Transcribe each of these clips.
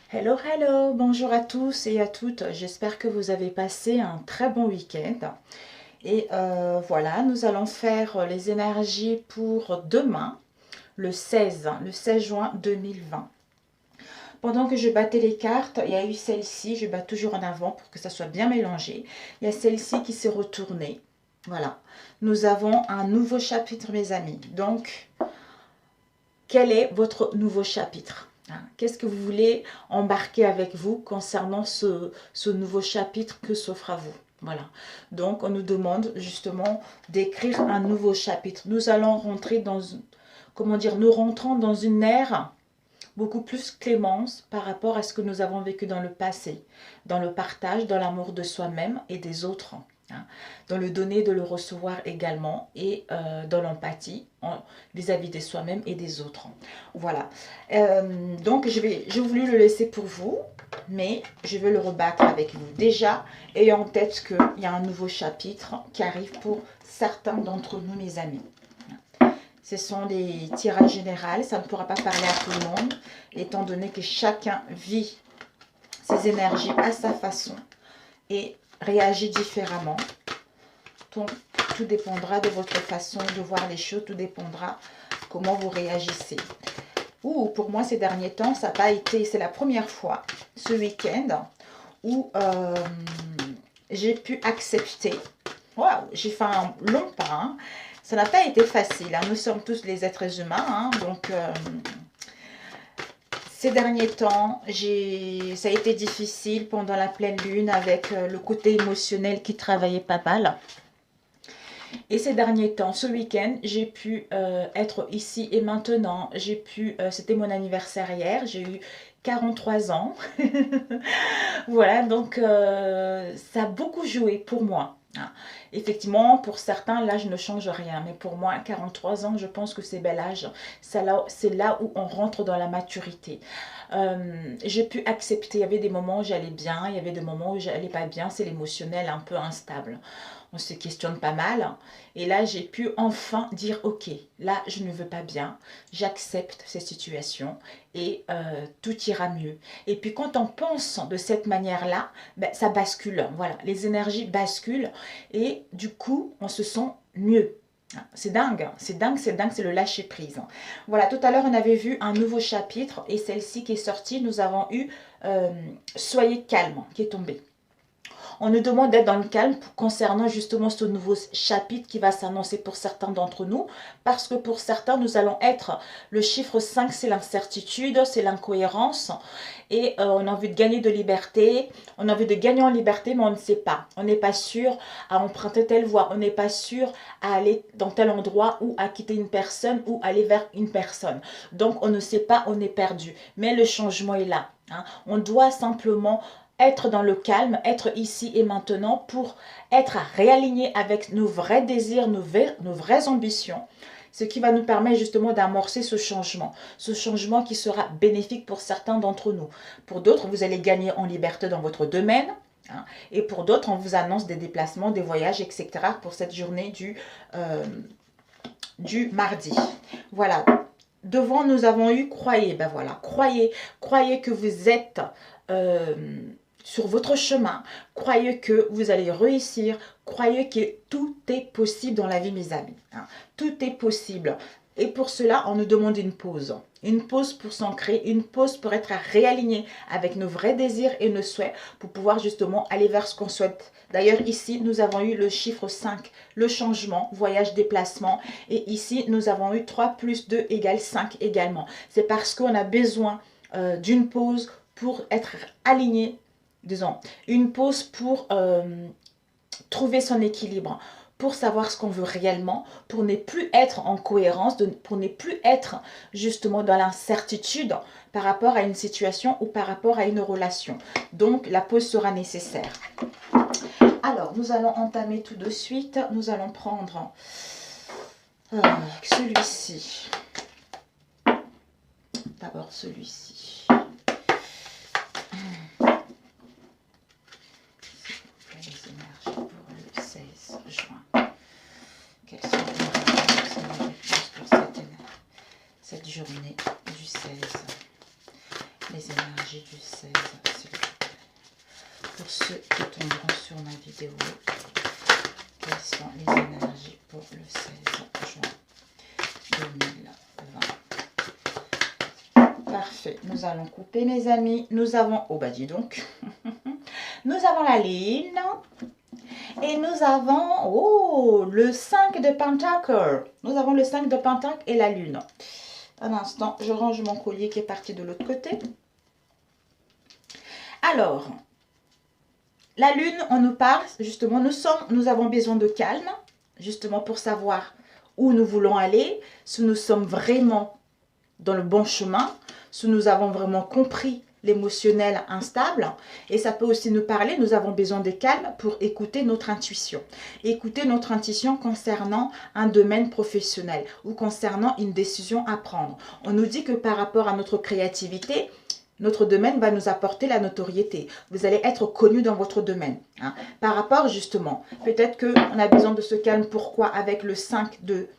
Hello, hello, bonjour à tous et à toutes. J'espère que vous avez passé un très bon week-end. Et voilà, nous allons faire les énergies pour demain, le 16 juin 2020. Pendant que je battais les cartes, il y a eu celle-ci, je bats toujours en avant pour que ça soit bien mélangé. Il y a celle-ci qui s'est retournée. Voilà, nous avons un nouveau chapitre, mes amis. Donc, quel est votre nouveau chapitre? Qu'est-ce que vous voulez embarquer avec vous concernant ce nouveau chapitre que s'offre à vous? Voilà. Donc, on nous demande justement d'écrire un nouveau chapitre. Nous allons rentrer dans, comment dire, nous rentrons dans une ère beaucoup plus clémence par rapport à ce que nous avons vécu dans le passé, dans le partage, dans l'amour de soi-même et des autres, dans le donner, de le recevoir également et dans l'empathie vis-à-vis de soi-même et des autres. Voilà. Donc, j'ai voulu le laisser pour vous, mais je vais le rebattre avec vous. Déjà, ayant en tête qu'il y a un nouveau chapitre qui arrive pour certains d'entre nous, mes amis. Ce sont des tirages généraux, ça ne pourra pas parler à tout le monde, étant donné que chacun vit ses énergies à sa façon et réagit différemment. Donc, tout dépendra de votre façon de voir les choses, tout dépendra comment vous réagissez. Pour moi, ces derniers temps, ça n'a pas été, c'est la première fois, ce week-end, où j'ai pu accepter. Waouh, j'ai fait un long pas, hein. Ça n'a pas été facile, hein. Nous sommes tous les êtres humains, hein. Donc ces derniers temps, ça a été difficile pendant la pleine lune avec le côté émotionnel qui travaillait pas mal. Et ces derniers temps, ce week-end, j'ai pu être ici et maintenant. C'était mon anniversaire hier, j'ai eu 43 ans. Voilà, donc ça a beaucoup joué pour moi. Effectivement, pour certains, l'âge ne change rien. Mais pour moi, 43 ans, je pense que c'est bel âge. C'est là où on rentre dans la maturité. J'ai pu accepter. Il y avait des moments où j'allais bien, il y avait des moments où j'allais pas bien. C'est l'émotionnel un peu instable. On se questionne pas mal. Et là, j'ai pu enfin dire, ok, là, je ne veux pas bien. J'accepte cette situation et tout ira mieux. Et puis, quand on pense de cette manière-là, ben, ça bascule. Voilà, les énergies basculent et du coup, on se sent mieux. C'est dingue, c'est dingue, c'est dingue, c'est le lâcher prise. Voilà, tout à l'heure, on avait vu un nouveau chapitre et celle-ci qui est sortie, nous avons eu Soyez calme qui est tombé. On nous demande d'être dans le calme concernant justement ce nouveau chapitre qui va s'annoncer pour certains d'entre nous, parce que pour certains, nous allons être, le chiffre 5, c'est l'incertitude, c'est l'incohérence, et on a envie de gagner de liberté, on a envie de gagner en liberté, mais on ne sait pas. On n'est pas sûr à emprunter telle voie, on n'est pas sûr à aller dans tel endroit ou à quitter une personne ou aller vers une personne. Donc on ne sait pas, on est perdu. Mais le changement est là. On doit simplement être dans le calme, être ici et maintenant pour être réaligné avec nos vrais désirs, nos vraies ambitions, ce qui va nous permettre justement d'amorcer ce changement qui sera bénéfique pour certains d'entre nous. Pour d'autres, vous allez gagner en liberté dans votre domaine, et pour d'autres, on vous annonce des déplacements, des voyages, etc. pour cette journée du mardi. Voilà. Devant, nous avons eu croyez, ben voilà, croyez que vous êtes sur votre chemin, croyez que vous allez réussir, croyez que tout est possible dans la vie, mes amis. Tout est possible. Et pour cela, on nous demande une pause. Une pause pour s'ancrer, une pause pour être réaligné avec nos vrais désirs et nos souhaits pour pouvoir justement aller vers ce qu'on souhaite. D'ailleurs, ici, nous avons eu le chiffre 5, le changement, voyage, déplacement. Et ici, nous avons eu 3 plus 2 égale 5 également. C'est parce qu'on a besoin d'une pause pour être aligné, disons, une pause pour trouver son équilibre, pour savoir ce qu'on veut réellement, pour ne plus être en cohérence, pour ne plus être justement dans l'incertitude par rapport à une situation ou par rapport à une relation. Donc, la pause sera nécessaire. Alors, nous allons entamer tout de suite. Nous allons prendre celui-ci. D'abord celui-ci. Les énergies pour le 16 juin. Quelles sont les réponses pour cette journée du 16? les énergies du 16, s'il vous plaît. Pour ceux qui tomberont sur ma vidéo, quelles sont les énergies pour le 16 juin 2020? Parfait, nous allons couper mes amis. Nous avons, oh bah dis donc, nous avons la lune et nous avons, oh, le 5 de Pentacle. Nous avons le 5 de Pentacle et la lune. Un instant, je range mon collier qui est parti de l'autre côté. Alors, la lune, on nous parle, justement, nous avons besoin de calme, justement pour savoir où nous voulons aller, si nous sommes vraiment dans le bon chemin, si nous avons vraiment compris l'émotionnel instable. Et ça peut aussi nous parler, nous avons besoin de calme pour écouter notre intuition. Écouter notre intuition concernant un domaine professionnel ou concernant une décision à prendre. On nous dit que par rapport à notre créativité, notre domaine va nous apporter la notoriété. Vous allez être connu dans votre domaine. Hein. Par rapport justement, peut-être qu'on a besoin de ce calme. Pourquoi? Avec le 5 de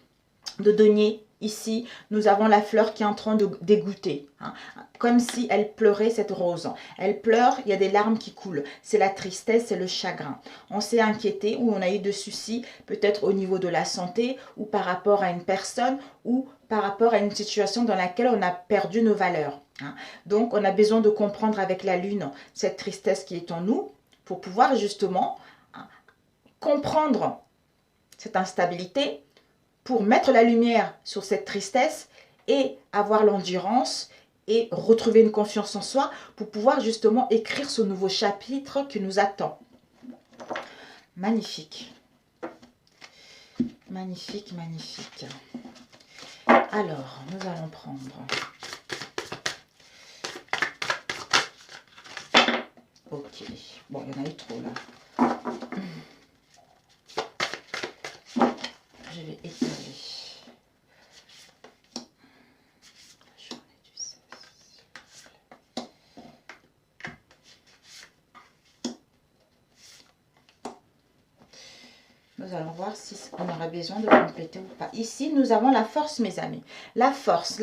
denier, ici, nous avons la fleur qui est en train de dégoûter. Hein. Comme si elle pleurait, cette rose. Elle pleure, il y a des larmes qui coulent. C'est la tristesse, c'est le chagrin. On s'est inquiété ou on a eu de soucis, peut-être au niveau de la santé ou par rapport à une personne ou par rapport à une situation dans laquelle on a perdu nos valeurs. Hein. Donc, on a besoin de comprendre avec la lune cette tristesse qui est en nous pour pouvoir justement comprendre cette instabilité, pour mettre la lumière sur cette tristesse et avoir l'endurance et retrouver une confiance en soi pour pouvoir justement écrire ce nouveau chapitre qui nous attend. Magnifique. Magnifique, magnifique. Alors, nous allons prendre... Ok. Bon, il y en a eu trop là. Je vais étaler. La journée du 16. Nous allons voir si on aura besoin de compléter ou pas. Ici, nous avons la force, mes amis. La force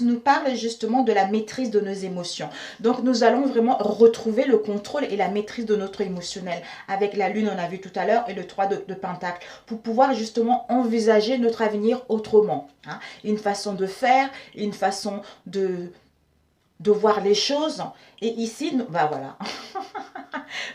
nous parle justement de la maîtrise de nos émotions. Donc, nous allons vraiment retrouver le contrôle et la maîtrise de notre émotionnel. Avec la lune, on a vu tout à l'heure, et le 3 de Pentacle. Pour pouvoir justement envisager notre avenir autrement. Hein. Une façon de faire, une façon de voir les choses. Et ici, bah voilà.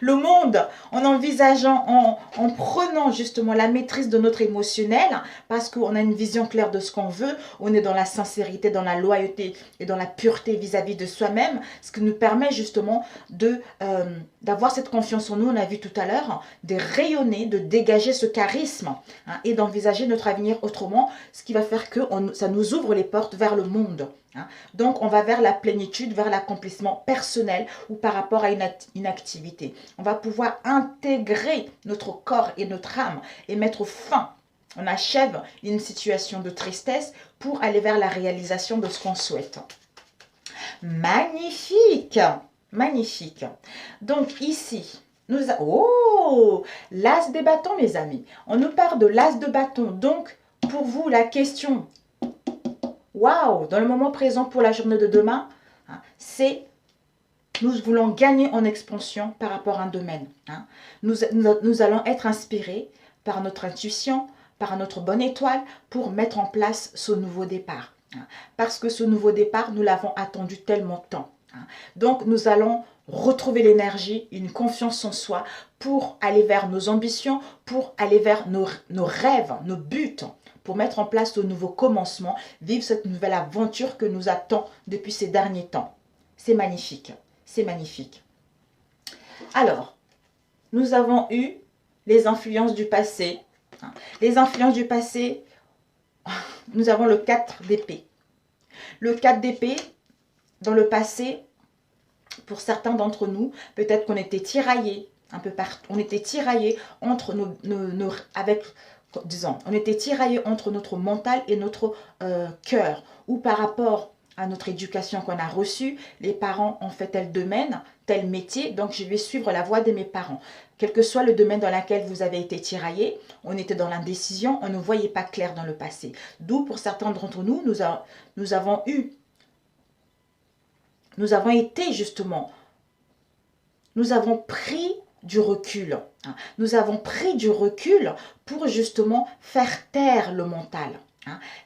Le monde, en envisageant, en prenant justement la maîtrise de notre émotionnel, parce qu'on a une vision claire de ce qu'on veut, on est dans la sincérité, dans la loyauté et dans la pureté vis-à-vis de soi-même, ce qui nous permet justement d'avoir cette confiance en nous, on a vu tout à l'heure, de rayonner, de dégager ce charisme hein, et d'envisager notre avenir autrement, ce qui va faire que ça nous ouvre les portes vers le monde. Hein. Donc, on va vers la plénitude, vers l'accomplissement personnel ou par rapport à une activité. On va pouvoir intégrer notre corps et notre âme et mettre fin. On achève une situation de tristesse pour aller vers la réalisation de ce qu'on souhaite. Magnifique! Magnifique. Donc, ici, oh! L'as des bâtons, mes amis. On nous parle de l'as de bâton. Donc, pour vous, la question... Waouh, dans le moment présent pour la journée de demain, hein, c'est nous voulons gagner en expansion par rapport à un domaine. Hein. Nous allons être inspirés par notre intuition, par notre bonne étoile pour mettre en place ce nouveau départ. Hein. Parce que ce nouveau départ, nous l'avons attendu tellement de temps. Hein. Donc, nous allons retrouver l'énergie, une confiance en soi pour aller vers nos ambitions, pour aller vers nos rêves, nos buts, pour mettre en place ce nouveau commencement, vivre cette nouvelle aventure que nous attend depuis ces derniers temps. C'est magnifique, c'est magnifique. Alors, nous avons eu les influences du passé. Les influences du passé, nous avons le 4 d'épée. Le 4 d'épée, dans le passé, pour certains d'entre nous, peut-être qu'on était tiraillés un peu partout. On était tiraillés entre on était tiraillés entre notre mental et notre cœur. Ou par rapport à notre éducation qu'on a reçue, les parents ont fait tel domaine, tel métier, donc je vais suivre la voie de mes parents. Quel que soit le domaine dans lequel vous avez été tiraillé, on était dans l'indécision, on ne voyait pas clair dans le passé. D'où pour certains d'entre nous, nous avons eu nous avons été justement, nous avons pris du recul. Nous avons pris du recul pour justement faire taire le mental.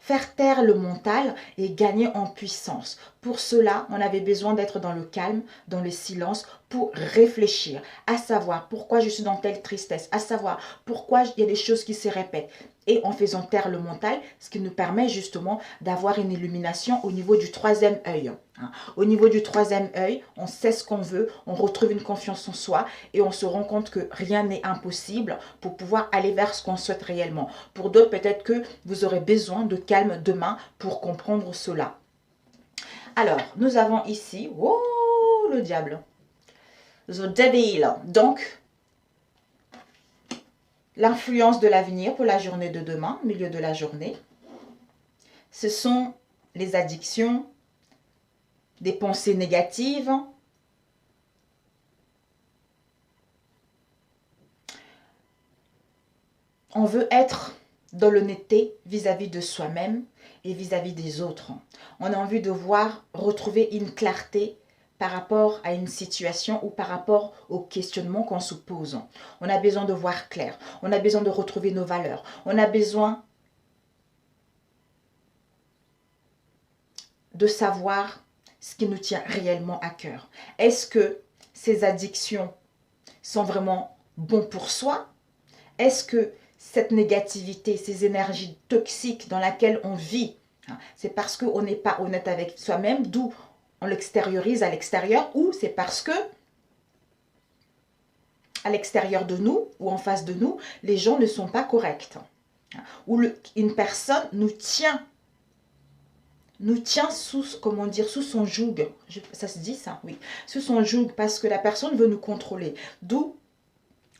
Faire taire le mental et gagner en puissance. Pour cela, on avait besoin d'être dans le calme, dans le silence, pour réfléchir, à savoir pourquoi je suis dans telle tristesse, à savoir pourquoi il y a des choses qui se répètent. Et en faisant taire le mental, ce qui nous permet justement d'avoir une illumination au niveau du troisième œil. Au niveau du troisième œil, on sait ce qu'on veut, on retrouve une confiance en soi et on se rend compte que rien n'est impossible pour pouvoir aller vers ce qu'on souhaite réellement. Pour d'autres, peut-être que vous aurez besoin de calme demain pour comprendre cela. Alors, nous avons ici, oh, le diable, The Devil. Donc, l'influence de l'avenir pour la journée de demain, milieu de la journée. Ce sont les addictions, des pensées négatives. On veut être dans l'honnêteté vis-à-vis de soi-même et vis-à-vis des autres. On a envie de retrouver une clarté par rapport à une situation ou par rapport au questionnement qu'on se pose. On a besoin de voir clair. On a besoin de retrouver nos valeurs. On a besoin de savoir ce qui nous tient réellement à cœur. Est-ce que ces addictions sont vraiment bons pour soi? Est-ce que cette négativité, ces énergies toxiques dans lesquelles on vit, c'est parce qu'on n'est pas honnête avec soi-même, d'où on l'extériorise à l'extérieur, ou c'est parce que à l'extérieur de nous ou en face de nous, les gens ne sont pas corrects. Ou une personne nous tient sous, comment dire, sous son joug. Ça se dit ça? Oui. Sous son joug parce que la personne veut nous contrôler. D'où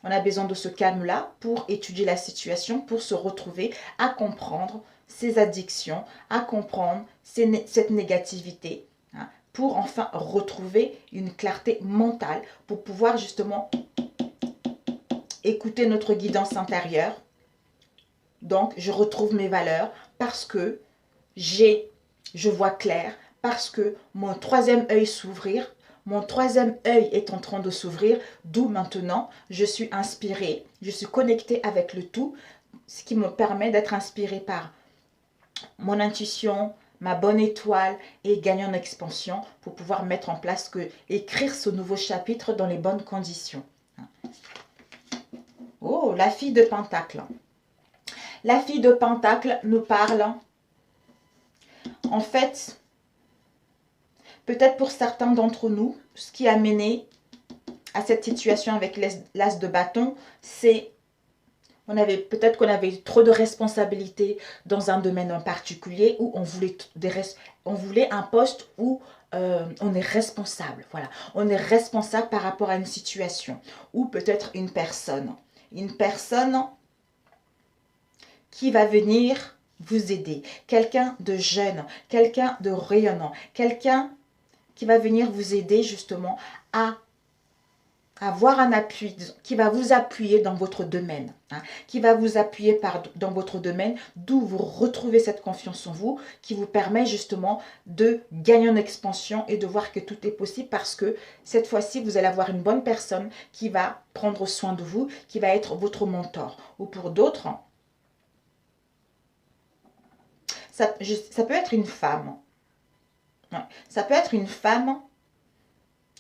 on a besoin de ce calme-là pour étudier la situation, pour se retrouver, à comprendre ses addictions, à comprendre cette négativité, pour enfin retrouver une clarté mentale, pour pouvoir justement écouter notre guidance intérieure. Donc, je retrouve mes valeurs parce que je vois clair, parce que mon troisième œil s'ouvrir. Mon troisième œil est en train de s'ouvrir, d'où maintenant je suis inspirée, je suis connectée avec le tout, ce qui me permet d'être inspirée par mon intuition, ma bonne étoile et gagner en expansion pour pouvoir mettre en place écrire ce nouveau chapitre dans les bonnes conditions. Oh, la fille de Pentacle. La fille de Pentacle nous parle, en fait, peut-être pour certains d'entre nous, ce qui a mené à cette situation avec l'as de bâton, c'est peut-être qu'on avait trop de responsabilités dans un domaine en particulier où on voulait un poste où on est responsable. Voilà, on est responsable par rapport à une situation ou peut-être une personne qui va venir vous aider, quelqu'un de jeune, quelqu'un de rayonnant, quelqu'un qui va venir vous aider justement à avoir un appui, qui va vous appuyer dans votre domaine, qui va vous appuyer dans votre domaine, d'où vous retrouvez cette confiance en vous, qui vous permet justement de gagner en expansion et de voir que tout est possible parce que cette fois-ci, vous allez avoir une bonne personne qui va prendre soin de vous, qui va être votre mentor. Ou pour d'autres, ça peut être une femme. Ça peut être une femme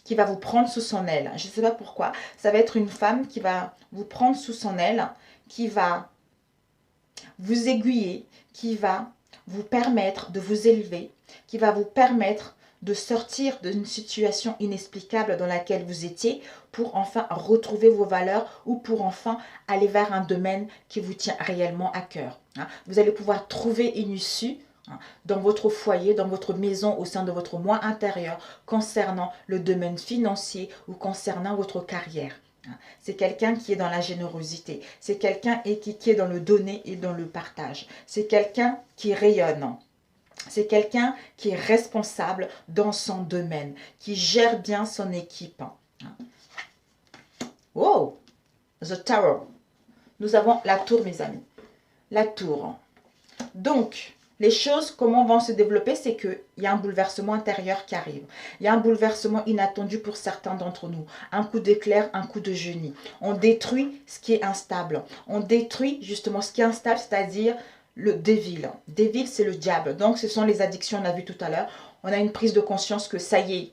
qui va vous prendre sous son aile. Je ne sais pas pourquoi. Ça va être une femme qui va vous prendre sous son aile, qui va vous aiguiller, qui va vous permettre de vous élever, qui va vous permettre de sortir d'une situation inexplicable dans laquelle vous étiez pour enfin retrouver vos valeurs ou pour enfin aller vers un domaine qui vous tient réellement à cœur. Vous allez pouvoir trouver une issue dans votre foyer, dans votre maison, au sein de votre moi intérieur, concernant le domaine financier ou concernant votre carrière. C'est quelqu'un qui est dans la générosité. C'est quelqu'un qui est dans le donner et dans le partage. C'est quelqu'un qui rayonne. C'est quelqu'un qui est responsable dans son domaine, qui gère bien son équipe. Oh, The Tower. Nous avons la tour, mes amis. La tour. Donc, les choses, comment vont se développer, c'est qu'il y a un bouleversement intérieur qui arrive. Il y a un bouleversement inattendu pour certains d'entre nous. Un coup d'éclair, un coup de génie. On détruit ce qui est instable. On détruit justement ce qui est instable, c'est-à-dire le devil. Devil, c'est le diable. Donc, ce sont les addictions, on a vu tout à l'heure. On a une prise de conscience que ça y est,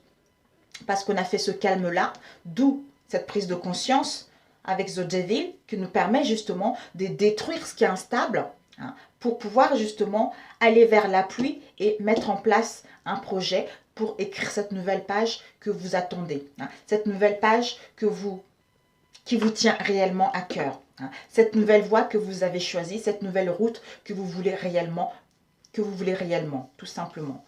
parce qu'on a fait ce calme-là, d'où cette prise de conscience avec The Devil qui nous permet justement de détruire ce qui est instable, hein, pour pouvoir justement aller vers la pluie et mettre en place un projet pour écrire cette nouvelle page que vous attendez. Hein, cette nouvelle page qui vous tient réellement à cœur. Hein, cette nouvelle voie que vous avez choisie, cette nouvelle route que vous voulez réellement, tout simplement.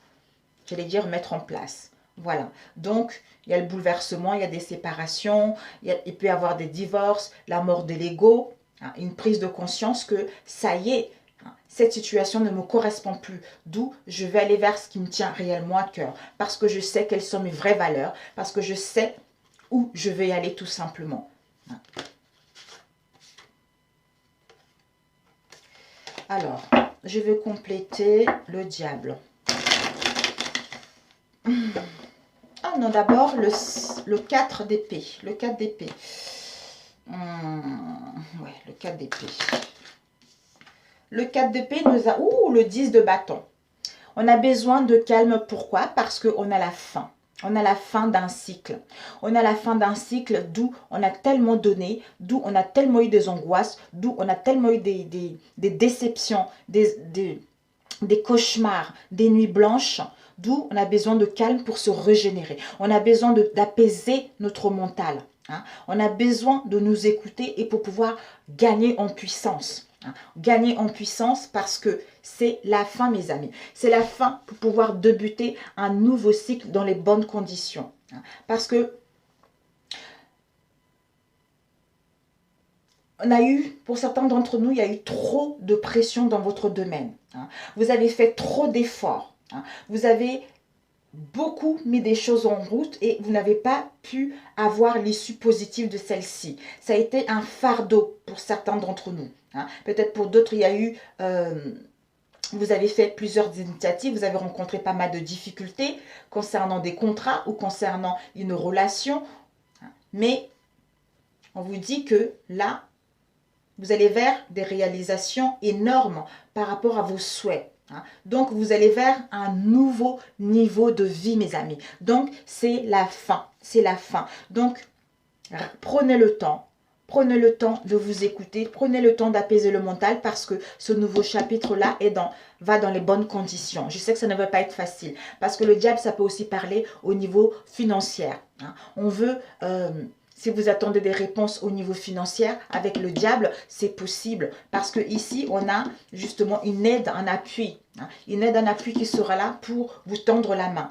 J'allais dire mettre en place. Voilà, donc il y a le bouleversement, il y a des séparations, il peut y avoir des divorces, la mort de l'ego, hein, une prise de conscience que ça y est, hein, cette situation ne me correspond plus, d'où je vais aller vers ce qui me tient réellement à cœur, parce que je sais quelles sont mes vraies valeurs, parce que je sais où je vais aller tout simplement. Hein. Alors, je vais compléter le diable. Ah non, d'abord le 4 d'épée. Le 4 d'épée. Ouais, le 4 d'épée. Le 4 d'épée nous a... Ouh, le 10 de bâton. On a besoin de calme. Pourquoi? Parce qu'on a la fin. On a la fin d'un cycle. On a la fin d'un cycle d'où on a tellement donné, d'où on a tellement eu des angoisses, d'où on a tellement eu des déceptions, des cauchemars, des nuits blanches, d'où on a besoin de calme pour se régénérer. On a besoin d'apaiser notre mental. Hein. On a besoin de nous écouter et pour pouvoir gagner en puissance. Hein. Gagner en puissance parce que c'est la fin, mes amis. C'est la fin pour pouvoir débuter un nouveau cycle dans les bonnes conditions. Hein. Parce que on a eu, pour certains d'entre nous, il y a eu trop de pression dans votre domaine. Hein. Vous avez fait trop d'efforts. Hein. Vous avez beaucoup mis des choses en route et vous n'avez pas pu avoir l'issue positive de celle-ci. Ça a été un fardeau pour certains d'entre nous. Hein. Peut-être pour d'autres, il y a eu... vous avez fait plusieurs initiatives, vous avez rencontré pas mal de difficultés concernant des contrats ou concernant une relation. Hein. Mais on vous dit que là, vous allez vers des réalisations énormes par rapport à vos souhaits. Hein. Donc, vous allez vers un nouveau niveau de vie, mes amis. Donc, c'est la fin. C'est la fin. Donc, prenez le temps. Prenez le temps de vous écouter. Prenez le temps d'apaiser le mental parce que ce nouveau chapitre-là va dans les bonnes conditions. Je sais que ça ne va pas être facile. Parce que le diable, ça peut aussi parler au niveau financier. Hein. On veut... si vous attendez des réponses au niveau financier, avec le diable, c'est possible. Parce que ici, on a justement une aide, un appui. Hein, une aide, un appui qui sera là pour vous tendre la main.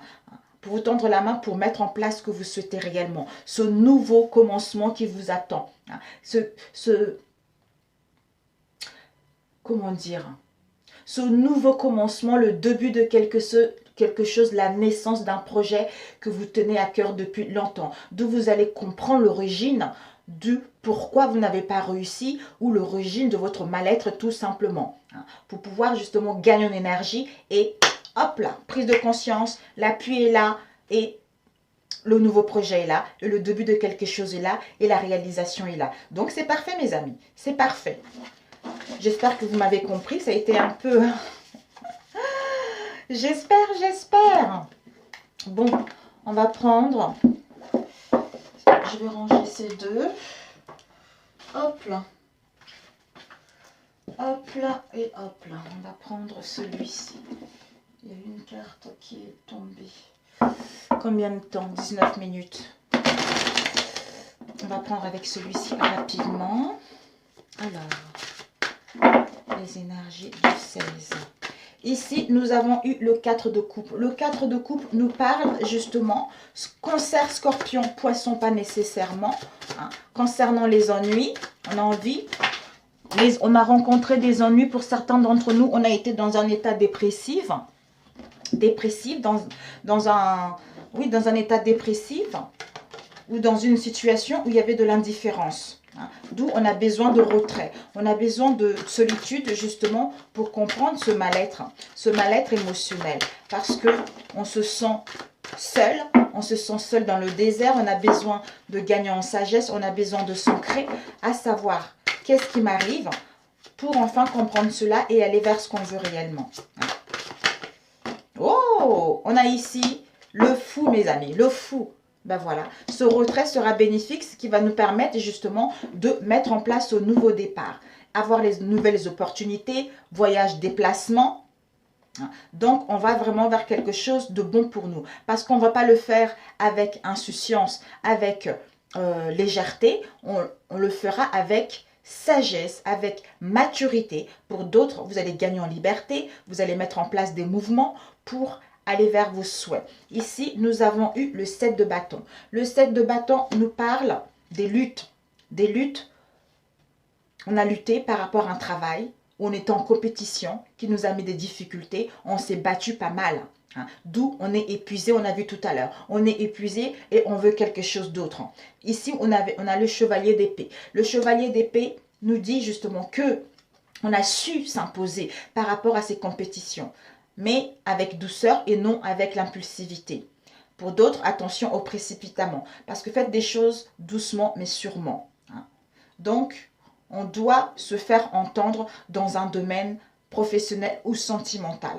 Pour vous tendre la main, pour mettre en place ce que vous souhaitez réellement. Ce nouveau commencement qui vous attend. Hein, comment dire? Ce nouveau commencement, le début de quelque chose, la naissance d'un projet que vous tenez à cœur depuis longtemps, d'où vous allez comprendre l'origine du pourquoi vous n'avez pas réussi ou l'origine de votre mal-être tout simplement. Hein, pour pouvoir justement gagner en énergie et hop là, prise de conscience, l'appui est là et le nouveau projet est là et le début de quelque chose est là et la réalisation est là. Donc c'est parfait mes amis, c'est parfait. J'espère que vous m'avez compris, ça a été un peu... J'espère. Bon, on va prendre... Je vais ranger ces deux. Hop là. Hop là et hop là. On va prendre celui-ci. Il y a une carte qui est tombée. Combien de temps? 19 minutes. On va prendre avec celui-ci rapidement. Alors, les énergies du 16. Ici, nous avons eu le 4 de coupe. Le 4 de coupe nous parle justement, cancer, scorpion, poisson, pas nécessairement. Hein, concernant les ennuis, on a envie, on a rencontré des ennuis pour certains d'entre nous. On a été dans un état dépressif. Dans un état dépressif ou dans une situation où il y avait de l'indifférence. hein. D'où on a besoin de retrait. On a besoin de solitude justement pour comprendre ce mal-être émotionnel. Parce que on se sent seul, on se sent seul dans le désert. On a besoin de gagner en sagesse. On a besoin de s'ancrer à savoir qu'est-ce qui m'arrive pour enfin comprendre cela et aller vers ce qu'on veut réellement. Oh, on a ici le fou, mes amis, le fou. Ben voilà, ce retrait sera bénéfique, ce qui va nous permettre justement de mettre en place ce nouveau départ. Avoir les nouvelles opportunités, voyage, déplacement. Donc, on va vraiment vers quelque chose de bon pour nous. Parce qu'on ne va pas le faire avec insouciance, avec légèreté. On le fera avec sagesse, avec maturité. Pour d'autres, vous allez gagner en liberté. Vous allez mettre en place des mouvements pour aller vers vos souhaits. Ici, nous avons eu le 7 de bâton. Le 7 de bâton nous parle des luttes. Des luttes. On a lutté par rapport à un travail. On est en compétition qui nous a mis des difficultés. On s'est battu pas mal. Hein. D'où on est épuisé, on a vu tout à l'heure. On est épuisé et on veut quelque chose d'autre. Ici, on a le chevalier d'épée. Le chevalier d'épée nous dit justement que on a su s'imposer par rapport à ces compétitions, mais avec douceur et non avec l'impulsivité. Pour d'autres, attention au précipitamment, parce que faites des choses doucement mais sûrement. Hein. Donc, on doit se faire entendre dans un domaine professionnel ou sentimental.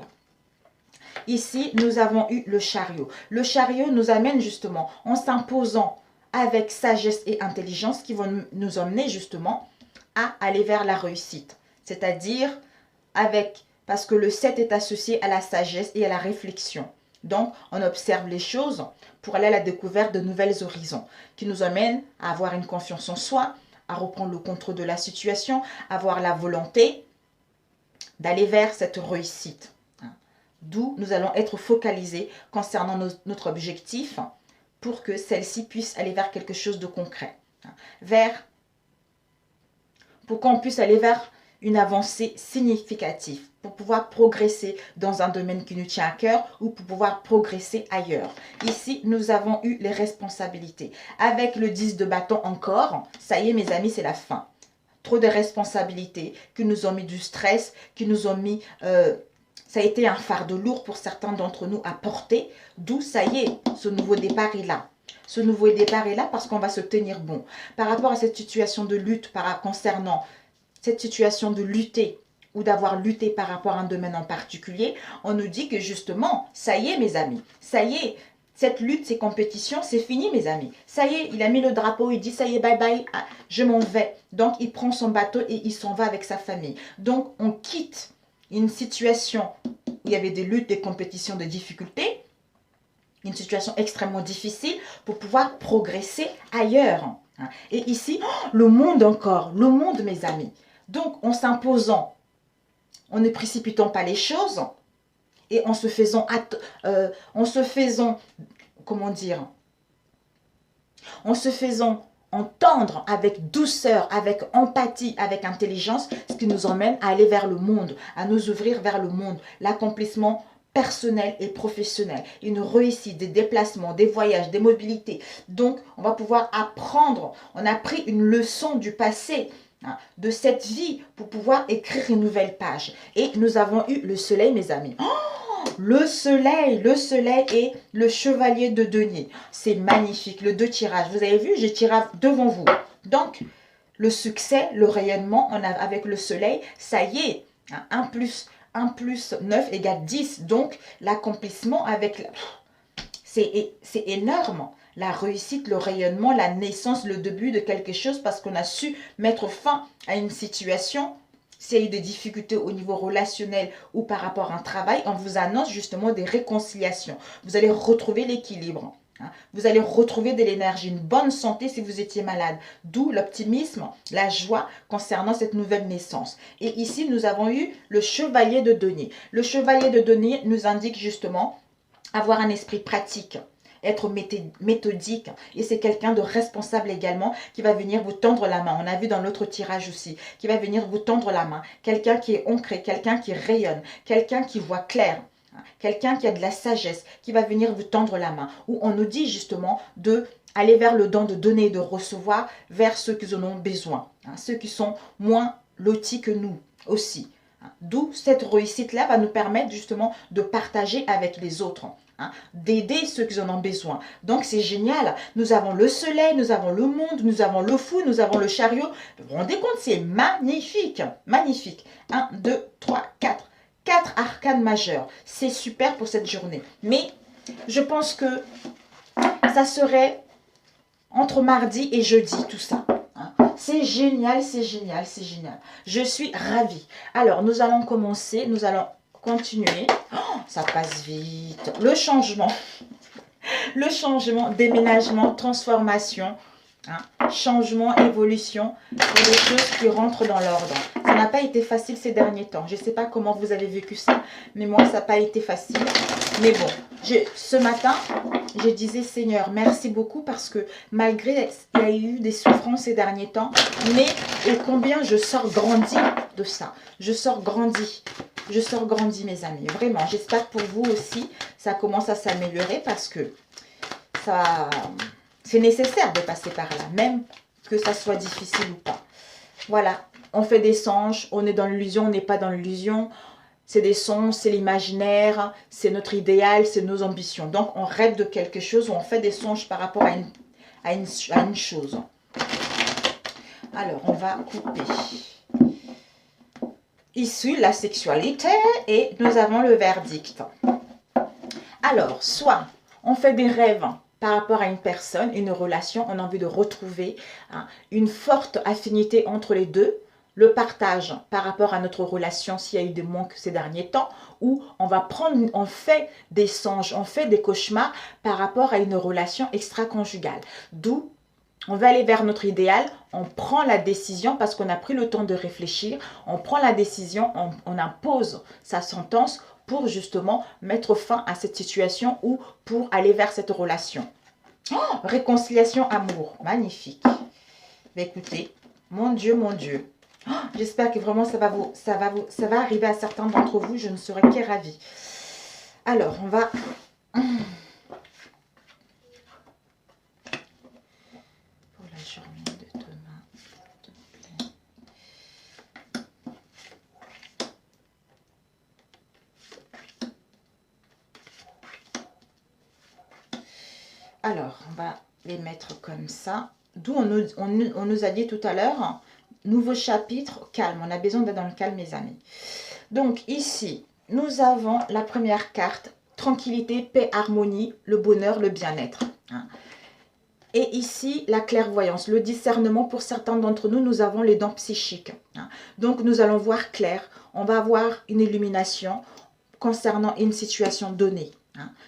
Ici, nous avons eu le chariot. Le chariot nous amène justement en s'imposant avec sagesse et intelligence qui vont nous emmener justement à aller vers la réussite. C'est-à-dire parce que le 7 est associé à la sagesse et à la réflexion. Donc, on observe les choses pour aller à la découverte de nouvelles horizons qui nous amènent à avoir une confiance en soi, à reprendre le contrôle de la situation, avoir la volonté d'aller vers cette réussite. D'où nous allons être focalisés concernant notre objectif pour que celle-ci puisse aller vers quelque chose de concret. Pour qu'on puisse aller vers une avancée significative, pour pouvoir progresser dans un domaine qui nous tient à cœur ou pour pouvoir progresser ailleurs. Ici, nous avons eu les responsabilités. Avec le 10 de bâton encore, ça y est mes amis, c'est la fin. Trop de responsabilités qui nous ont mis du stress, qui nous ont mis... ça a été un fardeau lourd pour certains d'entre nous à porter, d'où ça y est, ce nouveau départ est là. Ce nouveau départ est là parce qu'on va se tenir bon. Par rapport à cette situation de lutte, concernant cette situation de lutter ou d'avoir lutté par rapport à un domaine en particulier, on nous dit que justement, ça y est mes amis, ça y est, cette lutte, ces compétitions, c'est fini mes amis. Ça y est, il a mis le drapeau, il dit ça y est, bye bye, je m'en vais. Donc il prend son bateau et il s'en va avec sa famille. Donc on quitte une situation où il y avait des luttes, des compétitions, des difficultés, une situation extrêmement difficile pour pouvoir progresser ailleurs. Et ici, le monde encore, le monde mes amis. Donc en s'imposant, en ne précipitant pas les choses et en se faisant, comment dire, en se faisant entendre avec douceur, avec empathie, avec intelligence, ce qui nous emmène à aller vers le monde, à nous ouvrir vers le monde, l'accomplissement personnel et professionnel, une réussite, des déplacements, des voyages, des mobilités. Donc, on va pouvoir apprendre, on a pris une leçon du passé, de cette vie, pour pouvoir écrire une nouvelle page. Et nous avons eu le soleil, mes amis. Le soleil et le chevalier de denier. C'est magnifique, le 2 tirages. Vous avez vu, j'ai tiré devant vous. Donc, le succès, le rayonnement, avec le soleil, ça y est. 1 plus 9 égale 10. Donc, l'accomplissement avec... C'est énorme. La réussite, le rayonnement, la naissance, le début de quelque chose parce qu'on a su mettre fin à une situation. S'il y a eu des difficultés au niveau relationnel ou par rapport à un travail, on vous annonce justement des réconciliations. Vous allez retrouver l'équilibre. Vous allez retrouver de l'énergie, une bonne santé si vous étiez malade. D'où l'optimisme, la joie concernant cette nouvelle naissance. Et ici, nous avons eu le chevalier de denier. Le chevalier de denier nous indique justement avoir un esprit pratique, être méthodique, et c'est quelqu'un de responsable également qui va venir vous tendre la main. On a vu dans l'autre tirage aussi, qui va venir vous tendre la main. Quelqu'un qui est ancré, quelqu'un qui rayonne, quelqu'un qui voit clair, quelqu'un qui a de la sagesse, qui va venir vous tendre la main. Où on nous dit justement de aller vers le don de donner et de recevoir vers ceux qui en ont besoin, hein, ceux qui sont moins lotis que nous aussi. Hein. D'où cette réussite-là va nous permettre justement de partager avec les autres. Hein, d'aider ceux qui en ont besoin. Donc c'est génial. Nous avons le soleil, nous avons le monde, nous avons le fou, nous avons le chariot. Vous vous rendez compte, c'est magnifique. Magnifique. 1, 2, 3, 4. 4 arcanes majeurs. C'est super pour cette journée. Mais je pense que ça serait entre mardi et jeudi, tout ça. Hein. C'est génial, c'est génial, c'est génial. Je suis ravie. Alors, nous allons commencer, nous allons continuer. Oh, ça passe vite. Le changement, déménagement, transformation, hein, changement, évolution, pour des choses qui rentrent dans l'ordre. Ça n'a pas été facile ces derniers temps. Je ne sais pas comment vous avez vécu ça, mais moi, ça n'a pas été facile. Mais bon, ce matin, je disais, Seigneur, merci beaucoup parce que malgré, il y a eu des souffrances ces derniers temps, mais combien je sors grandi de ça. Je sors grandi. Je sors grandi, mes amis. Vraiment, j'espère pour vous aussi, ça commence à s'améliorer parce que c'est nécessaire de passer par là, même que ça soit difficile ou pas. Voilà, on fait des songes, on est dans l'illusion, on n'est pas dans l'illusion. C'est des songes, c'est l'imaginaire, c'est notre idéal, c'est nos ambitions. Donc, on rêve de quelque chose ou on fait des songes par rapport à une chose. Alors, on va couper. Ici, la sexualité et nous avons le verdict. Alors, soit on fait des rêves par rapport à une personne, une relation, on a envie de retrouver une forte affinité entre les deux, le partage par rapport à notre relation s'il y a eu des manques ces derniers temps, ou on fait des songes, on fait des cauchemars par rapport à une relation extra-conjugale. D'où on va aller vers notre idéal, on prend la décision parce qu'on a pris le temps de réfléchir, on prend la décision, on impose sa sentence pour justement mettre fin à cette situation ou pour aller vers cette relation. Oh, réconciliation, amour, magnifique. Mais écoutez, mon Dieu, mon Dieu. Oh, j'espère que vraiment ça va arriver à certains d'entre vous, je ne serai que ravie. Alors, on va... Alors, on va les mettre comme ça. D'où on nous a dit tout à l'heure, nouveau chapitre, calme. On a besoin d'être dans le calme, mes amis. Donc, ici, nous avons la première carte, tranquillité, paix, harmonie, le bonheur, le bien-être. Et ici, la clairvoyance, le discernement. Pour certains d'entre nous, nous avons les dents psychiques. Donc, nous allons voir clair. On va avoir une illumination concernant une situation donnée.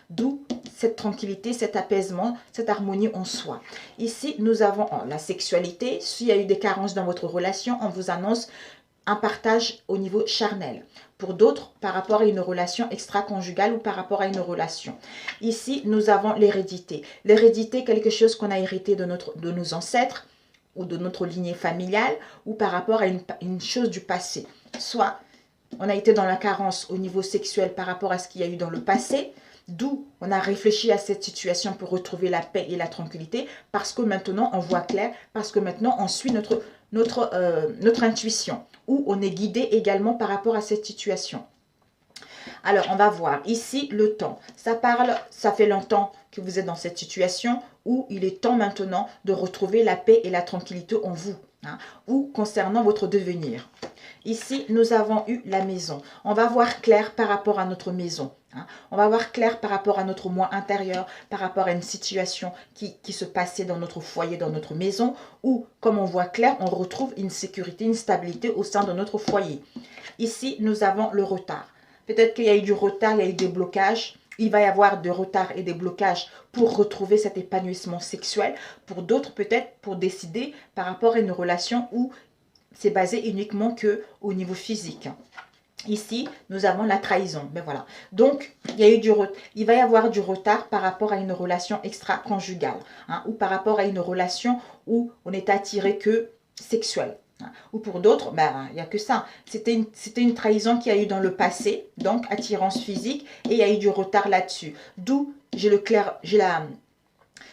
D'où cette tranquillité, cet apaisement, cette harmonie en soi. Ici, nous avons la sexualité. S'il y a eu des carences dans votre relation, on vous annonce un partage au niveau charnel. Pour d'autres, par rapport à une relation extra-conjugale ou par rapport à une relation. Ici, nous avons l'hérédité. L'hérédité, quelque chose qu'on a hérité de nos ancêtres ou de notre lignée familiale ou par rapport à une chose du passé. Soit on a été dans la carence au niveau sexuel par rapport à ce qu'il y a eu dans le passé, d'où on a réfléchi à cette situation pour retrouver la paix et la tranquillité, parce que maintenant on voit clair, parce que maintenant on suit notre intuition, ou on est guidé également par rapport à cette situation. Alors, on va voir ici le temps. Ça fait longtemps que vous êtes dans cette situation où il est temps maintenant de retrouver la paix et la tranquillité en vous, ou concernant votre devenir. Ici, nous avons eu la maison. On va voir clair par rapport à notre maison. On va voir clair par rapport à notre moi intérieur, par rapport à une situation qui se passait dans notre foyer, dans notre maison, où, comme on voit clair, on retrouve une sécurité, une stabilité au sein de notre foyer. Ici, nous avons le retard. Peut-être qu'il y a eu du retard, il y a eu des blocages. Il va y avoir des retards et des blocages pour retrouver cet épanouissement sexuel. Pour d'autres, peut-être pour décider par rapport à une relation où c'est basé uniquement qu'au niveau physique. Ici, nous avons la trahison. Ben voilà. Donc, il va y avoir du retard par rapport à une relation extra-conjugale, ou par rapport à une relation où on est attiré que sexuel. Ou pour d'autres, ben, il n'y a que ça. C'était une trahison qu'il y a eu dans le passé, donc attirance physique, et il y a eu du retard là-dessus. D'où j'ai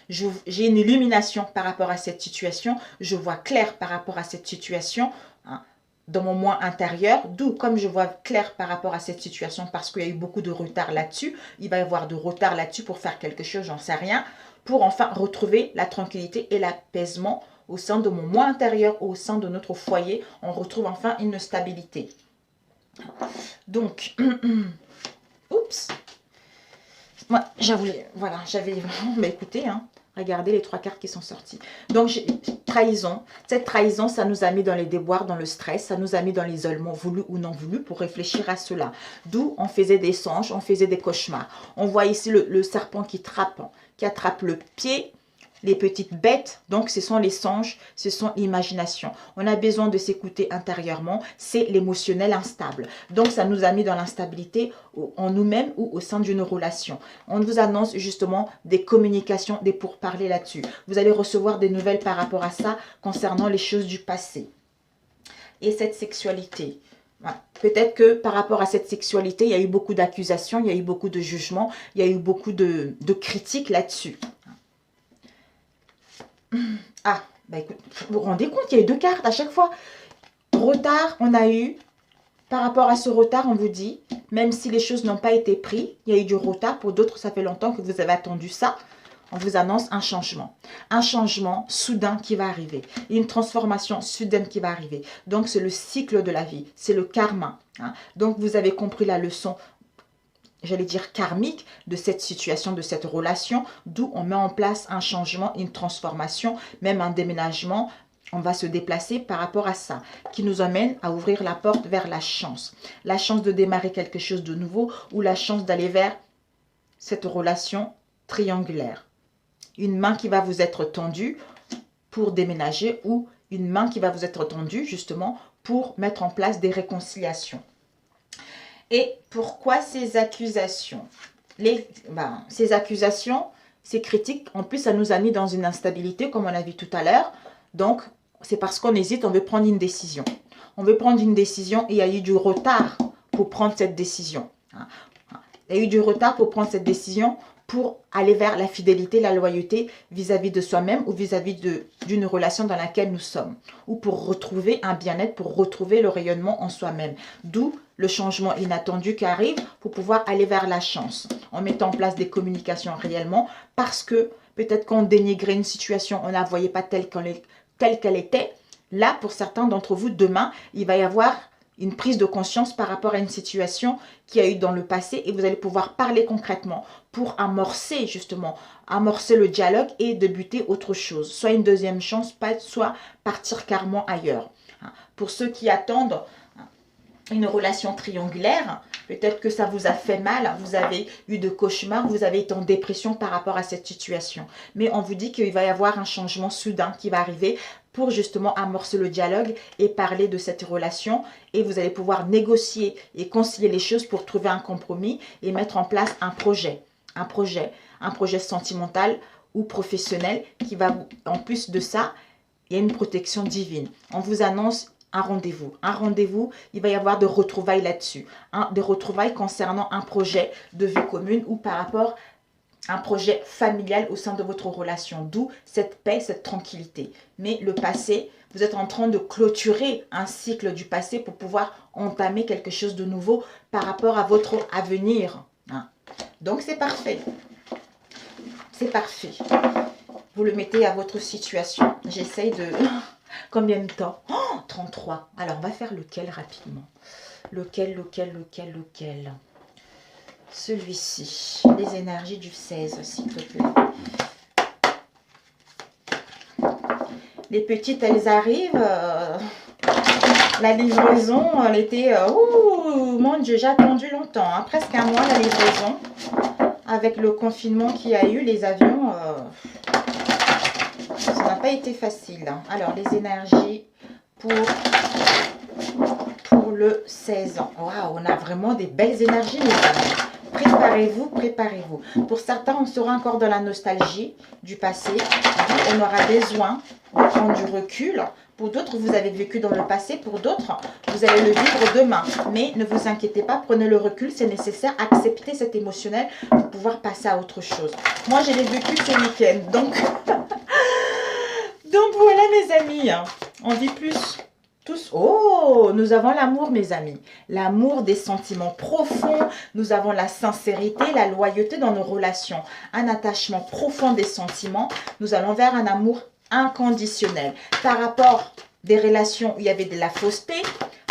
J'ai une illumination par rapport à cette situation. Je vois clair par rapport à cette situation. Hein, dans mon moi intérieur, d'où comme je vois clair par rapport à cette situation parce qu'il y a eu beaucoup de retard là-dessus, il va y avoir de retard là-dessus pour faire quelque chose, j'en sais rien, pour enfin retrouver la tranquillité et l'apaisement au sein de mon moi intérieur, au sein de notre foyer, on retrouve enfin une stabilité. Donc, oups, moi j'avais vraiment, mais écoutez, hein, regardez les 3 cartes qui sont sorties. Donc, trahison. Cette trahison, ça nous a mis dans les déboires, dans le stress. Ça nous a mis dans l'isolement, voulu ou non voulu, pour réfléchir à cela. D'où on faisait des songes, on faisait des cauchemars. On voit ici le serpent qui attrape le pied, les petites bêtes. Donc, ce sont les songes, ce sont l'imagination. On a besoin de s'écouter intérieurement. C'est l'émotionnel instable. Donc, ça nous a mis dans l'instabilité en nous-mêmes ou au sein d'une relation. On vous annonce justement des communications, des pourparlers là-dessus. Vous allez recevoir des nouvelles par rapport à ça concernant les choses du passé. Et cette sexualité. Voilà. Peut-être que par rapport à cette sexualité, il y a eu beaucoup d'accusations, il y a eu beaucoup de jugements, il y a eu beaucoup de critiques là-dessus. Ah, bah écoute, vous vous rendez compte, il y a eu 2 cartes à chaque fois. Retard, on a eu. Par rapport à ce retard, on vous dit, même si les choses n'ont pas été prises, il y a eu du retard. Pour d'autres, ça fait longtemps que vous avez attendu ça. On vous annonce un changement. Un changement soudain qui va arriver. Une transformation soudaine qui va arriver. Donc, c'est le cycle de la vie. C'est le karma. Hein. Donc, vous avez compris la leçon, j'allais dire karmique, de cette situation, de cette relation, d'où on met en place un changement, une transformation, même un déménagement. On va se déplacer par rapport à ça, qui nous amène à ouvrir la porte vers la chance. La chance de démarrer quelque chose de nouveau ou la chance d'aller vers cette relation triangulaire. Une main qui va vous être tendue pour déménager ou une main qui va vous être tendue justement pour mettre en place des réconciliations. Et pourquoi ces accusations? Ces accusations, ces critiques, en plus, ça nous a mis dans une instabilité, comme on a vu tout à l'heure. Donc, c'est parce qu'on hésite, on veut prendre une décision. On veut prendre une décision et il y a eu du retard pour prendre cette décision. Il y a eu du retard pour prendre cette décision pour aller vers la fidélité, la loyauté vis-à-vis de soi-même ou vis-à-vis d'une relation dans laquelle nous sommes. Ou pour retrouver un bien-être, pour retrouver le rayonnement en soi-même. D'où le changement inattendu qui arrive pour pouvoir aller vers la chance. En mettant en place des communications réellement parce que peut-être qu'on dénigrait une situation, on ne la voyait pas telle qu'elle était. Là, pour certains d'entre vous, demain, il va y avoir une prise de conscience par rapport à une situation qui a eu dans le passé et vous allez pouvoir parler concrètement pour amorcer justement, amorcer le dialogue et débuter autre chose. Soit une deuxième chance, soit partir carrément ailleurs. Pour ceux qui attendent une relation triangulaire, peut-être que ça vous a fait mal, vous avez eu de cauchemars, vous avez été en dépression par rapport à cette situation. Mais on vous dit qu'il va y avoir un changement soudain qui va arriver pour justement amorcer le dialogue et parler de cette relation. Et vous allez pouvoir négocier et concilier les choses pour trouver un compromis et mettre en place un projet sentimental ou professionnel qui va vous, en plus de ça, il y a une protection divine. On vous annonce un rendez-vous, il va y avoir de retrouvailles là-dessus, des retrouvailles concernant un projet de vie commune ou par rapport à un projet familial au sein de votre relation, d'où cette paix, cette tranquillité. Mais le passé, vous êtes en train de clôturer un cycle du passé pour pouvoir entamer quelque chose de nouveau par rapport à votre avenir. Donc c'est parfait, c'est parfait. Vous le mettez à votre situation. J'essaye de... Combien de temps? 33. Alors, on va faire lequel rapidement? Lequel? Celui-ci. Les énergies du 16, s'il te plaît. Les petites, elles arrivent. La livraison, elle était... mon Dieu, j'ai attendu longtemps. Presque un mois, la livraison. Avec le confinement qu'il y a eu, les avions... ça n'a pas été facile. Alors, les énergies pour le 16 ans. Waouh, on a vraiment des belles énergies, les amis. Préparez-vous, préparez-vous. Pour certains, on sera encore dans la nostalgie du passé. On aura besoin de prendre du recul. Pour d'autres, vous avez vécu dans le passé. Pour d'autres, vous allez le vivre demain. Mais ne vous inquiétez pas, prenez le recul, c'est nécessaire. Acceptez cet émotionnel pour pouvoir passer à autre chose. Moi, je l'ai vécu ce week-end. Donc voilà mes amis. On vit plus tous. Oh, nous avons l'amour mes amis. L'amour des sentiments profonds. Nous avons la sincérité, la loyauté dans nos relations. Un attachement profond des sentiments. Nous allons vers un amour inconditionnel. Par rapport des relations où il y avait de la fausseté,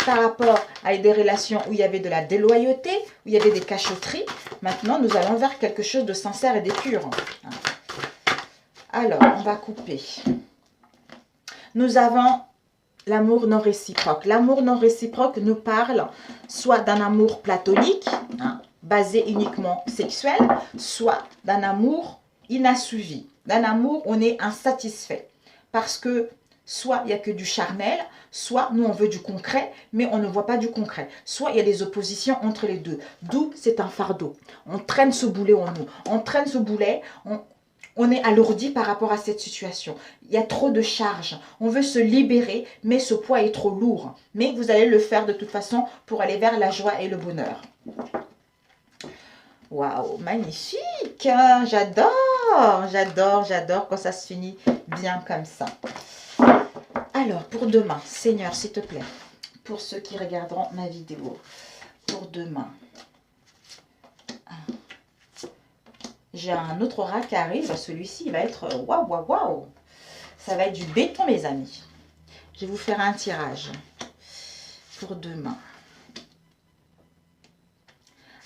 par rapport à des relations où il y avait de la déloyauté, où il y avait des cachotteries, maintenant nous allons vers quelque chose de sincère et de pur. Alors, on va couper. Nous avons l'amour non réciproque. L'amour non réciproque nous parle soit d'un amour platonique, basé uniquement sexuel, soit d'un amour inassouvi, d'un amour où on est insatisfait. Parce que soit il n'y a que du charnel, soit nous on veut du concret, mais on ne voit pas du concret. Soit il y a des oppositions entre les deux. D'où c'est un fardeau. On traîne ce boulet en nous. On traîne ce boulet, on est alourdi par rapport à cette situation. Il y a trop de charges. On veut se libérer, mais ce poids est trop lourd. Mais vous allez le faire de toute façon pour aller vers la joie et le bonheur. Waouh, magnifique! J'adore, j'adore, j'adore quand ça se finit bien comme ça. Alors, pour demain, Seigneur, s'il te plaît, pour ceux qui regarderont ma vidéo, pour demain, j'ai un autre oracle qui arrive. Celui-ci, il va être waouh, waouh, waouh. Ça va être du béton, mes amis. Je vais vous faire un tirage pour demain.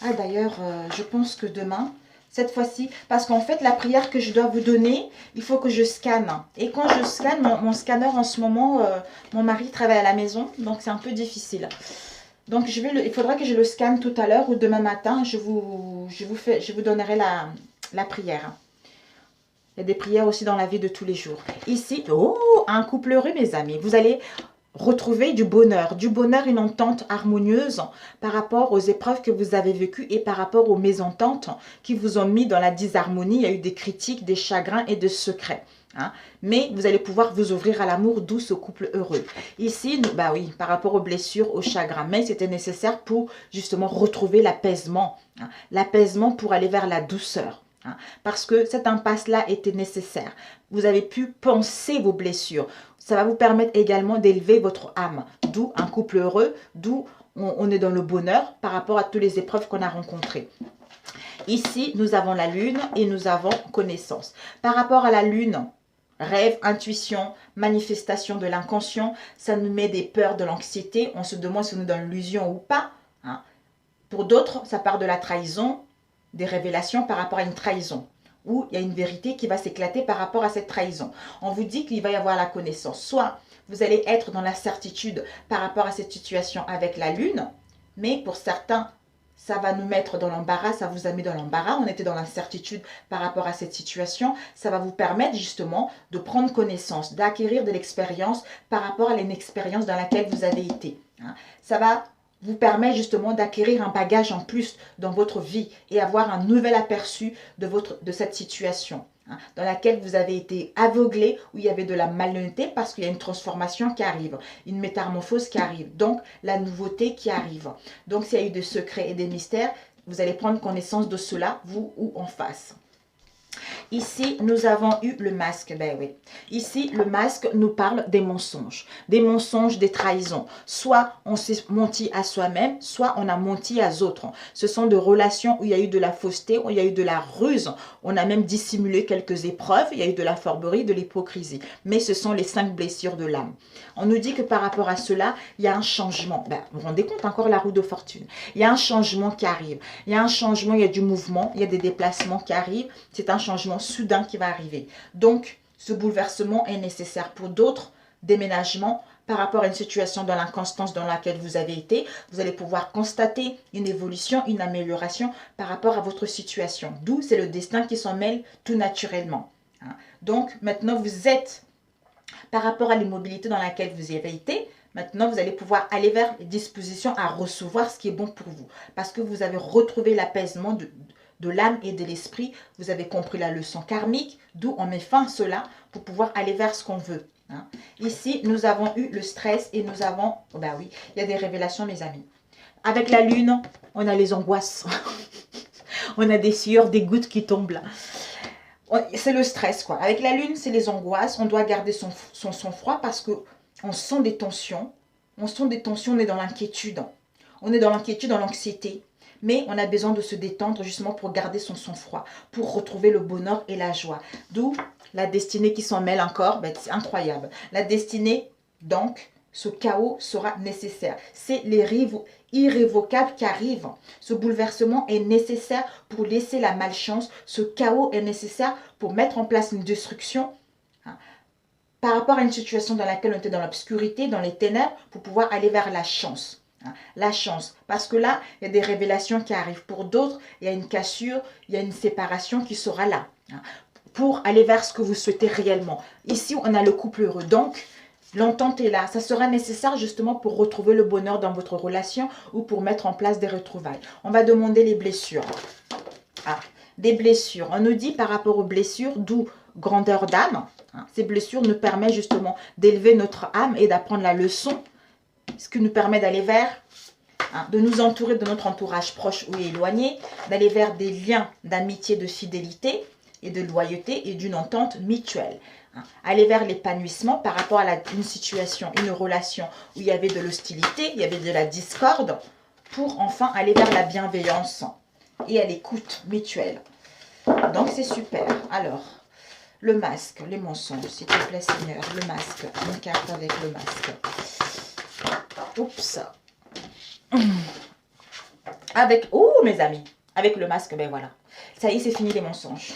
Ah, d'ailleurs, je pense que demain, cette fois-ci, parce qu'en fait, la prière que je dois vous donner, il faut que je scanne. Et quand je scanne, mon scanner en ce moment, mon mari travaille à la maison, donc c'est un peu difficile. Donc, il faudra que je le scanne tout à l'heure ou demain matin. Je vous donnerai la prière. Il y a des prières aussi dans la vie de tous les jours. Ici, oh, un couple heureux, mes amis. Vous allez retrouver du bonheur, une entente harmonieuse par rapport aux épreuves que vous avez vécues et par rapport aux mésententes qui vous ont mis dans la disharmonie. Il y a eu des critiques, des chagrins et des secrets. Mais vous allez pouvoir vous ouvrir à l'amour, d'où ce couple heureux. Ici, bah oui, par rapport aux blessures, aux chagrins, mais c'était nécessaire pour justement retrouver l'apaisement. L'apaisement pour aller vers la douceur. Parce que cette impasse-là était nécessaire. Vous avez pu penser vos blessures. Ça va vous permettre également d'élever votre âme. D'où un couple heureux, d'où on est dans le bonheur par rapport à toutes les épreuves qu'on a rencontrées. Ici, nous avons la lune et nous avons connaissance. Par rapport à la lune, rêve, intuition, manifestation de l'inconscient, ça nous met des peurs, de l'anxiété. On se demande si on est dans l'illusion ou pas. Pour d'autres, ça part de la trahison, des révélations par rapport à une trahison. Où il y a une vérité qui va s'éclater par rapport à cette trahison. On vous dit qu'il va y avoir la connaissance. Soit vous allez être dans la certitude par rapport à cette situation avec la lune, mais pour certains, ça va nous mettre dans l'embarras, ça vous a mis dans l'embarras. On était dans l'incertitude par rapport à cette situation. Ça va vous permettre justement de prendre connaissance, d'acquérir de l'expérience par rapport à une expérience dans laquelle vous avez été. Ça va vous permet justement d'acquérir un bagage en plus dans votre vie et avoir un nouvel aperçu de cette situation dans laquelle vous avez été aveuglé, où il y avait de la malhonnêteté parce qu'il y a une transformation qui arrive, une métamorphose qui arrive, donc la nouveauté qui arrive. Donc s'il y a eu des secrets et des mystères, vous allez prendre connaissance de cela, vous ou en face. Ici, nous avons eu le masque. Ben oui. Ici, le masque nous parle des mensonges, des trahisons. Soit on s'est menti à soi-même, soit on a menti à d'autres. Ce sont des relations où il y a eu de la fausseté, où il y a eu de la ruse. On a même dissimulé quelques épreuves. Il y a eu de la fourberie, de l'hypocrisie. Mais ce sont les 5 blessures de l'âme. On nous dit que par rapport à cela, il y a un changement. Ben, vous vous rendez compte, encore la roue de fortune. Il y a un changement qui arrive. Il y a un changement, il y a du mouvement, il y a des déplacements qui arrivent. C'est un changement soudain qui va arriver. Donc, ce bouleversement est nécessaire. Pour d'autres, déménagements par rapport à une situation dans l'inconstance dans laquelle vous avez été, vous allez pouvoir constater une évolution, une amélioration par rapport à votre situation. D'où c'est le destin qui s'en mêle tout naturellement. Donc, maintenant, vous êtes, par rapport à l'immobilité dans laquelle vous avez été, maintenant, vous allez pouvoir aller vers les dispositions à recevoir ce qui est bon pour vous. Parce que vous avez retrouvé l'apaisement de l'âme et de l'esprit. Vous avez compris la leçon karmique, d'où on met fin à cela pour pouvoir aller vers ce qu'on veut. Hein. Ici, nous avons eu le stress et nous avons... Oh ben oui, il y a des révélations, mes amis. Avec la lune, on a les angoisses. On a des sueurs, des gouttes qui tombent là. C'est le stress, quoi. Avec la lune, c'est les angoisses. On doit garder son sang-froid parce qu'on sent des tensions. On sent des tensions, on est dans l'inquiétude. On est dans l'inquiétude, dans l'anxiété. Mais on a besoin de se détendre justement pour garder son sang-froid, pour retrouver le bonheur et la joie. D'où la destinée qui s'en mêle encore, ben, c'est incroyable. La destinée, donc, ce chaos sera nécessaire. C'est les rives irrévocables qui arrivent. Ce bouleversement est nécessaire pour laisser la malchance. Ce chaos est nécessaire pour mettre en place une destruction par rapport à une situation dans laquelle on était dans l'obscurité, dans les ténèbres, pour pouvoir aller vers la chance. La chance, parce que là, il y a des révélations qui arrivent. Pour d'autres, il y a une cassure, il y a une séparation qui sera là, pour aller vers ce que vous souhaitez réellement. Ici, on a le couple heureux, donc l'entente est là. Ça sera nécessaire justement pour retrouver le bonheur dans votre relation ou pour mettre en place des retrouvailles. On va demander les blessures. Des blessures. On nous dit par rapport aux blessures, d'où grandeur d'âme. Ces blessures nous permettent justement d'élever notre âme et d'apprendre la leçon, ce qui nous permet d'aller vers, de nous entourer de notre entourage proche ou éloigné, d'aller vers des liens d'amitié, de fidélité et de loyauté et d'une entente mutuelle. Aller vers l'épanouissement par rapport à une situation, une relation où il y avait de l'hostilité, il y avait de la discorde, pour enfin aller vers la bienveillance et à l'écoute mutuelle. Donc c'est super. Alors, le masque, les mensonges, s'il te plaît Seigneur, le masque, une carte avec le masque. Oups. Avec, oh mes amis, avec le masque, ben voilà. Ça y est, c'est fini les mensonges.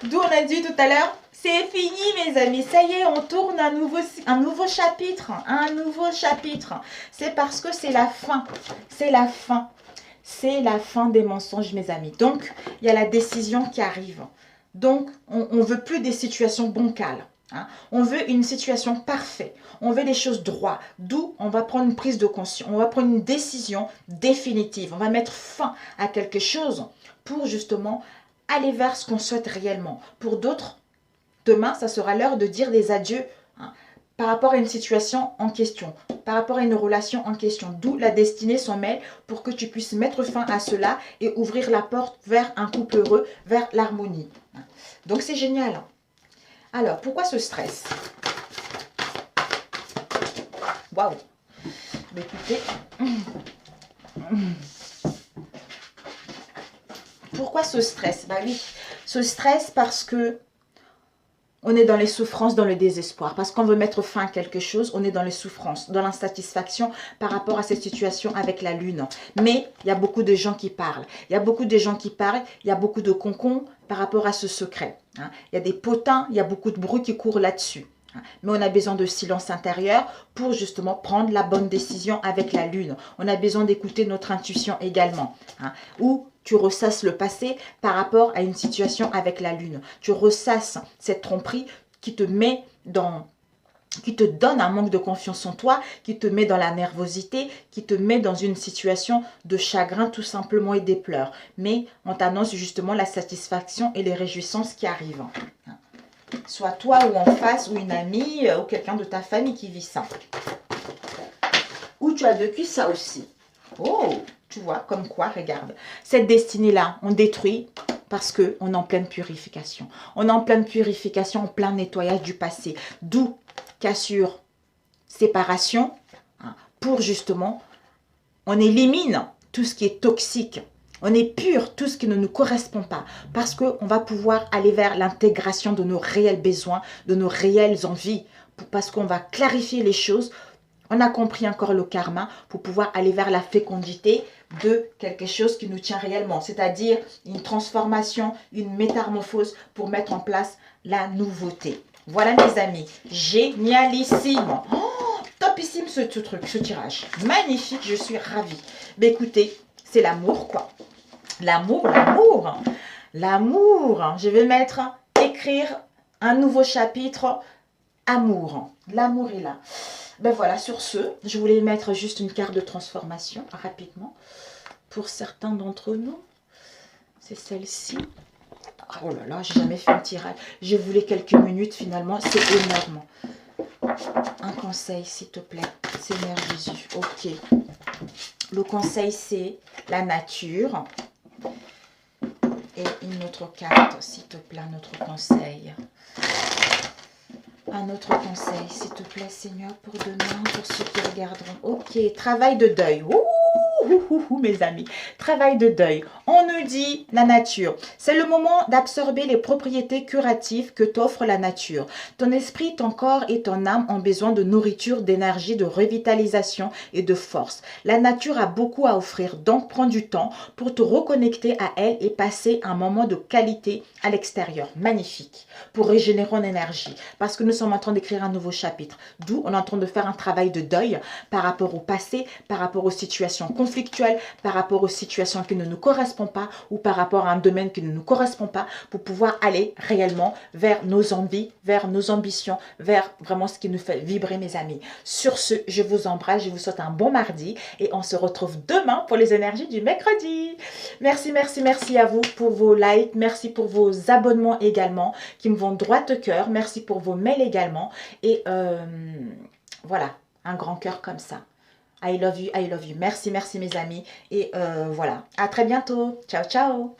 D'où on a dit tout à l'heure, c'est fini mes amis, ça y est, on tourne un nouveau chapitre, un nouveau chapitre. C'est parce que c'est la fin, c'est la fin. C'est la fin des mensonges mes amis. Donc, il y a la décision qui arrive. Donc, on ne veut plus des situations bancales. On veut une situation parfaite. On veut des choses droites. D'où on va prendre une prise de conscience. On va prendre une décision définitive. On va mettre fin à quelque chose pour justement aller vers ce qu'on souhaite réellement. Pour d'autres, demain, ça sera l'heure de dire des adieux par rapport à une situation en question, par rapport à une relation en question. D'où la destinée s'en mêle pour que tu puisses mettre fin à cela et ouvrir la porte vers un couple heureux, vers l'harmonie. Donc c'est génial. Alors, pourquoi ce stress? Waouh! Écoutez. Pourquoi ce stress? Bah oui, ce stress parce que on est dans les souffrances, dans le désespoir. Parce qu'on veut mettre fin à quelque chose, on est dans les souffrances, dans l'insatisfaction par rapport à cette situation avec la lune. Mais il y a beaucoup de gens qui parlent. Il y a beaucoup de gens qui parlent. Il y a beaucoup de concons par rapport à ce secret. Il y a des potins, il y a beaucoup de bruit qui court là-dessus. Mais on a besoin de silence intérieur pour justement prendre la bonne décision avec la lune. On a besoin d'écouter notre intuition également. Ou tu ressasses le passé par rapport à une situation avec la lune. Tu ressasses cette tromperie qui te met dans... qui te donne un manque de confiance en toi, qui te met dans la nervosité, qui te met dans une situation de chagrin tout simplement et des pleurs. Mais on t'annonce justement la satisfaction et les réjouissances qui arrivent. Soit toi ou en face, ou une amie, ou quelqu'un de ta famille qui vit ça. Ou tu as vécu ça aussi. Oh, tu vois, comme quoi, regarde. Cette destinée-là, on détruit parce qu'on est en pleine purification. On est en pleine purification, en plein nettoyage du passé. D'où cassure, séparation, pour justement, on élimine tout ce qui est toxique. On est pur, tout ce qui ne nous correspond pas. Parce qu'on va pouvoir aller vers l'intégration de nos réels besoins, de nos réelles envies. Parce qu'on va clarifier les choses. On a compris encore le karma pour pouvoir aller vers la fécondité de quelque chose qui nous tient réellement. C'est-à-dire une transformation, une métamorphose pour mettre en place la nouveauté. Voilà mes amis, génialissime. Oh, topissime ce truc, ce tirage. Magnifique, je suis ravie. Mais écoutez, c'est l'amour quoi. L'amour, l'amour. L'amour. Je vais mettre, écrire un nouveau chapitre, amour. L'amour est là. Ben voilà, sur ce, je voulais mettre juste une carte de transformation rapidement pour certains d'entre nous. C'est celle-ci. Oh là là, j'ai jamais fait un tirage. J'ai voulu quelques minutes finalement. C'est énorme. Un conseil, s'il te plaît. Seigneur Jésus. Ok. Le conseil, c'est la nature. Et une autre carte, s'il te plaît, un autre conseil. Un autre conseil, s'il te plaît, Seigneur, pour demain, pour ceux qui regarderont. Ok, travail de deuil. Mes amis, travail de deuil. On nous dit la nature. C'est le moment d'absorber les propriétés curatives que t'offre la nature. Ton esprit, ton corps et ton âme ont besoin de nourriture, d'énergie, de revitalisation et de force. La nature a beaucoup à offrir, donc prends du temps pour te reconnecter à elle et passer un moment de qualité à l'extérieur. Magnifique. Pour régénérer en énergie. Parce que nous sommes en train d'écrire un nouveau chapitre. D'où on est en train de faire un travail de deuil par rapport au passé, par rapport aux situations conflictuelles, par rapport aux situations qui ne nous correspondent pas ou par rapport à un domaine qui ne nous correspond pas pour pouvoir aller réellement vers nos envies, vers nos ambitions, vers vraiment ce qui nous fait vibrer, mes amis. Sur ce, je vous embrasse, je vous souhaite un bon mardi et on se retrouve demain pour les énergies du mercredi. Merci, merci, merci à vous pour vos likes, merci pour vos abonnements également qui me vont droit au cœur, merci pour vos mails également et voilà, un grand cœur comme ça. I love you, I love you. Merci, merci mes amis. Et voilà, à très bientôt. Ciao, ciao.